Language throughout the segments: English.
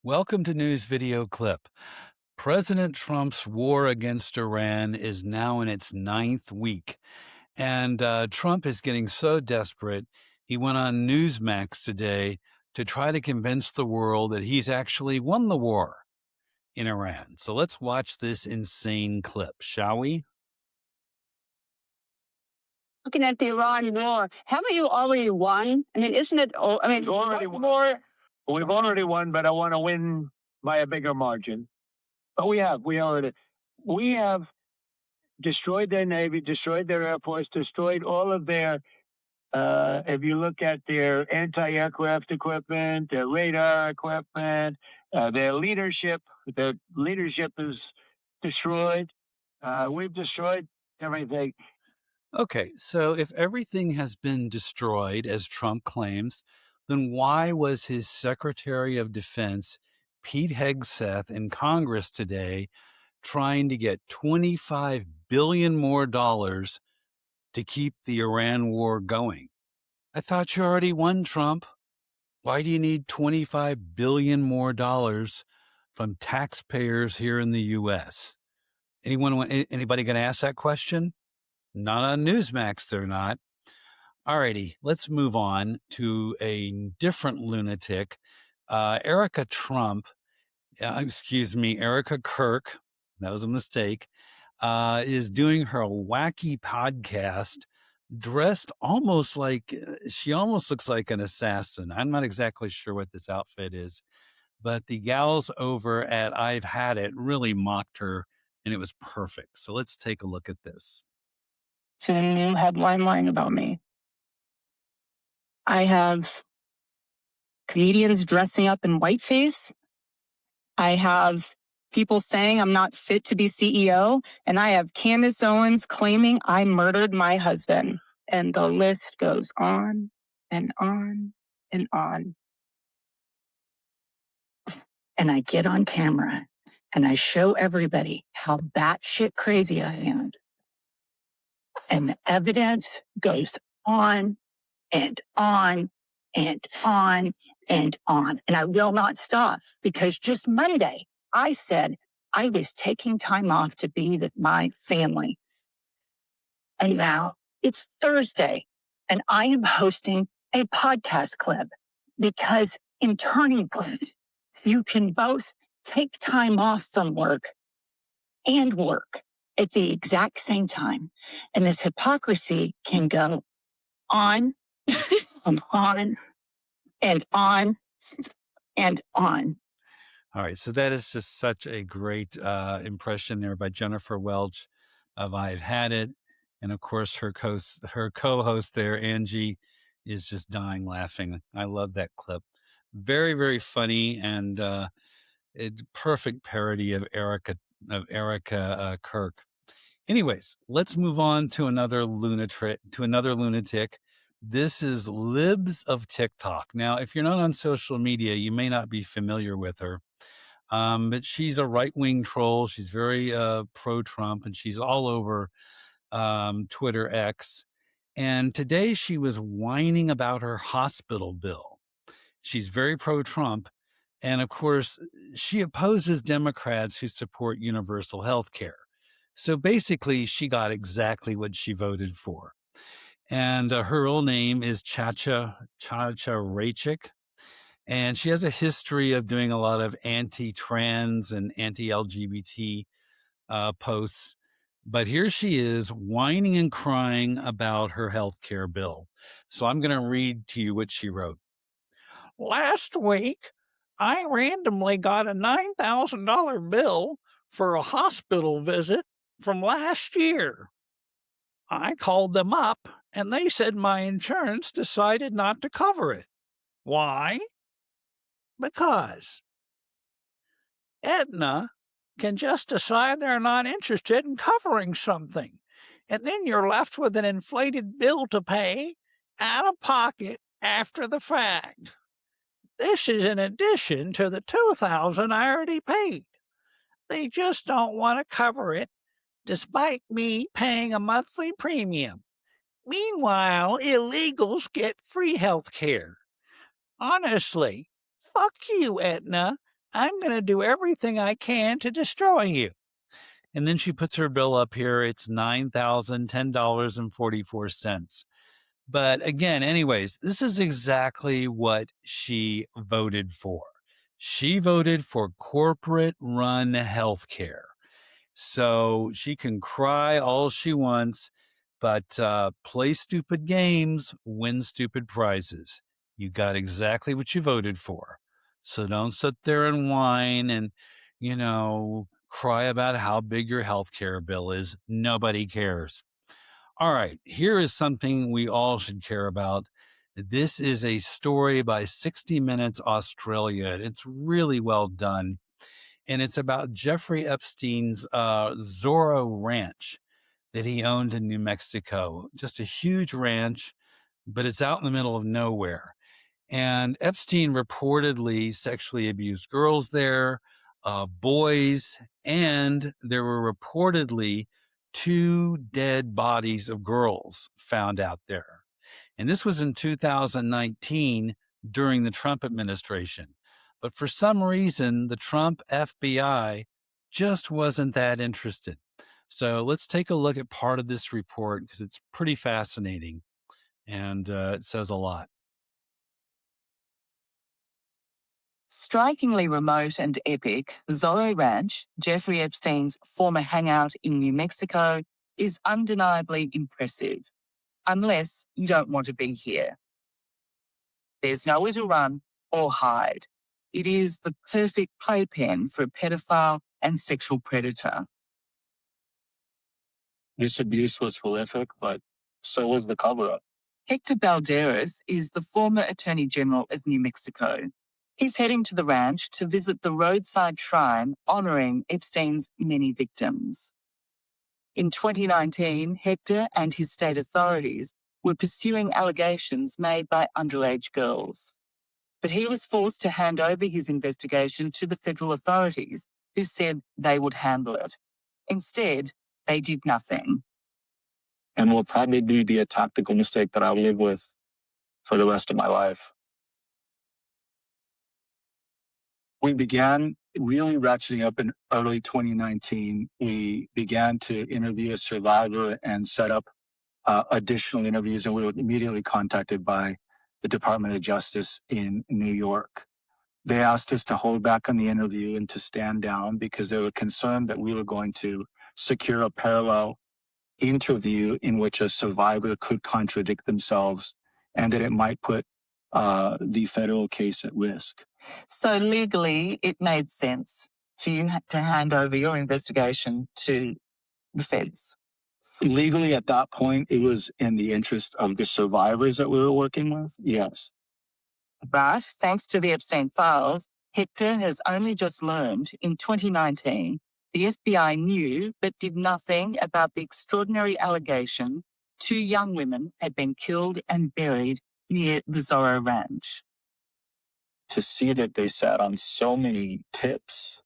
Welcome to News Video Clip. President Trump's war against Iran is now in its ninth week. And Trump is getting so desperate, he went on Newsmax today to try to convince the world that he's actually won the war in Iran. So let's watch this insane clip, shall we? Looking at the Iran war, haven't you already won? I mean, isn't it? We've already won. We've already won, but I want to win by a bigger margin. But we have destroyed their Navy, destroyed their Air Force, destroyed all of their, if you look at their anti-aircraft equipment, their radar equipment, their leadership is destroyed. We've destroyed everything. Okay, so if everything has been destroyed, as Trump claims, then why was his Secretary of Defense, Pete Hegseth, in Congress today trying to get $25 billion more to keep the Iran war going? I thought you already won, Trump. Why do you need $25 billion more from taxpayers here in the U.S.? Anybody going to ask that question? Not on Newsmax, they're not. Alrighty, let's move on to a different lunatic. Erica Kirk, that was a mistake, is doing her wacky podcast dressed almost like, she almost looks like an assassin. I'm not exactly sure what this outfit is, but the gals over at I've Had It really mocked her, and it was perfect. So let's take a look at this. To a new headline lying about me. I have comedians dressing up in whiteface. I have people saying I'm not fit to be CEO. And I have Candace Owens claiming I murdered my husband. And the list goes on and on and on. And I get on camera and I show everybody how batshit crazy I am. And the evidence goes on and on and on and on. And I will not stop because just Monday, I said I was taking time off to be with my family. And now it's Thursday and I am hosting a podcast clip because in Turning Point, you can both take time off from work and work at the exact same time. And this hypocrisy can go on and on and on and on. All right, so that is just such a great impression there by Jennifer Welch of I've Had It. And of course, her co-host there, Angie, is just dying laughing. I love that clip. Very, very funny, and it's perfect parody of Erica Kirk. Anyways, let's move on to another lunatic. This is Libs of TikTok. Now, if you're not on social media, you may not be familiar with her. But she's a right-wing troll. She's very pro-Trump, and she's all over Twitter X. And today she was whining about her hospital bill. She's very pro-Trump. And of course, she opposes Democrats who support universal health care. So basically, she got exactly what she voted for. And her real name is Chacha Raichik. And she has a history of doing a lot of anti-trans and anti-LGBT posts. But here she is whining and crying about her health care bill. So I'm going to read to you what she wrote. Last week, I randomly got a $9,000 bill for a hospital visit from last year. I called them up, and they said my insurance decided not to cover it. Why? Because Aetna can just decide they're not interested in covering something, and then you're left with an inflated bill to pay out of pocket after the fact. This is in addition to the $2,000 I already paid. They just don't want to cover it, despite me paying a monthly premium. Meanwhile, illegals get free health care. Honestly, fuck you, Aetna. I'm going to do everything I can to destroy you. And then she puts her bill up here. It's $9,010.44. But again, anyways, this is exactly what she voted for. She voted for corporate run healthcare. So she can cry all she wants, but play stupid games, win stupid prizes. You got exactly what you voted for. So don't sit there and whine and, cry about how big your healthcare bill is. Nobody cares. All right, here is something we all should care about. This is a story by 60 Minutes Australia. It's really well done. And it's about Jeffrey Epstein's Zorro Ranch that he owned in New Mexico. Just a huge ranch, but it's out in the middle of nowhere. And Epstein reportedly sexually abused girls there, boys, and there were reportedly 2 dead bodies of girls found out there. And this was in 2019 during the Trump administration. But for some reason, the Trump FBI just wasn't that interested. So let's take a look at part of this report because it's pretty fascinating and it says a lot. Strikingly remote and epic, Zorro Ranch, Jeffrey Epstein's former hangout in New Mexico, is undeniably impressive, unless you don't want to be here. There's nowhere to run or hide. It is the perfect playpen for a pedophile and sexual predator. This abuse was horrific, but so was the cover-up. Hector Balderas is the former Attorney General of New Mexico. He's heading to the ranch to visit the roadside shrine honouring Epstein's many victims. In 2019, Hector and his state authorities were pursuing allegations made by underage girls. But he was forced to hand over his investigation to the federal authorities, who said they would handle it. Instead, they did nothing. And will probably be a tactical mistake that I'll live with for the rest of my life. We began really ratcheting up in early 2019. We began to interview a survivor and set up additional interviews, and we were immediately contacted by the Department of Justice in New York. They asked us to hold back on the interview and to stand down because they were concerned that we were going to secure a parallel interview in which a survivor could contradict themselves and that it might put the federal case at risk. So legally, it made sense for you to hand over your investigation to the feds. Legally, at that point, it was in the interest of the survivors that we were working with, yes. But thanks to the Epstein files, Hector has only just learned in 2019 the FBI knew but did nothing about the extraordinary allegation 2 young women had been killed and buried near the Zorro Ranch. To see that they sat on so many tips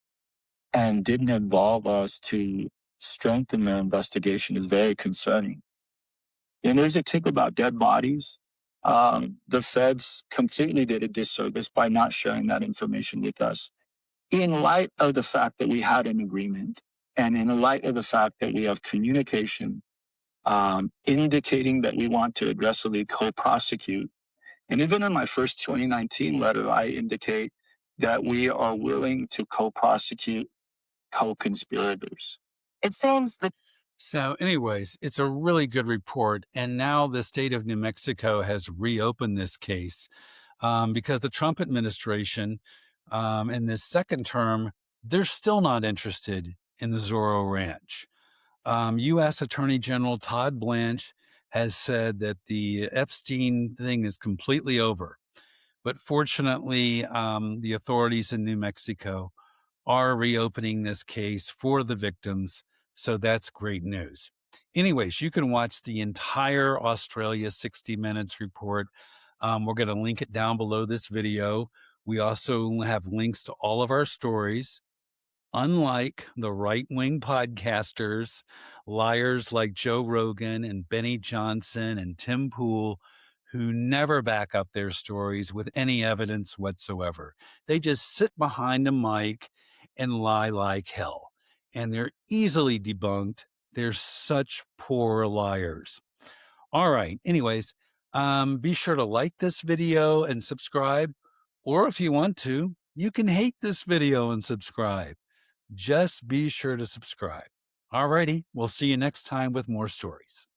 and didn't involve us to strengthen their investigation is very concerning. And there's a tip about dead bodies. The feds completely did a disservice by not sharing that information with us. In light of the fact that we had an agreement, and in light of the fact that we have communication indicating that we want to aggressively co-prosecute, and even in my first 2019 letter, I indicate that we are willing to co-prosecute co-conspirators. It seems that. So, anyways, it's a really good report. And now the state of New Mexico has reopened this case because the Trump administration in this second term, they're still not interested in the Zorro Ranch. U.S. Attorney General Todd Blanche has said that the Epstein thing is completely over. But fortunately, the authorities in New Mexico are reopening this case for the victims. So that's great news. Anyways, you can watch the entire Australia 60 Minutes report. We're going to link it down below this video. We also have links to all of our stories. Unlike the right-wing podcasters, liars like Joe Rogan and Benny Johnson and Tim Pool, who never back up their stories with any evidence whatsoever. They just sit behind a mic and lie like hell. And they're easily debunked. They're such poor liars. All right. Anyways, be sure to like this video and subscribe. Or if you want to, you can hate this video and subscribe. Just be sure to subscribe. All righty. We'll see you next time with more stories.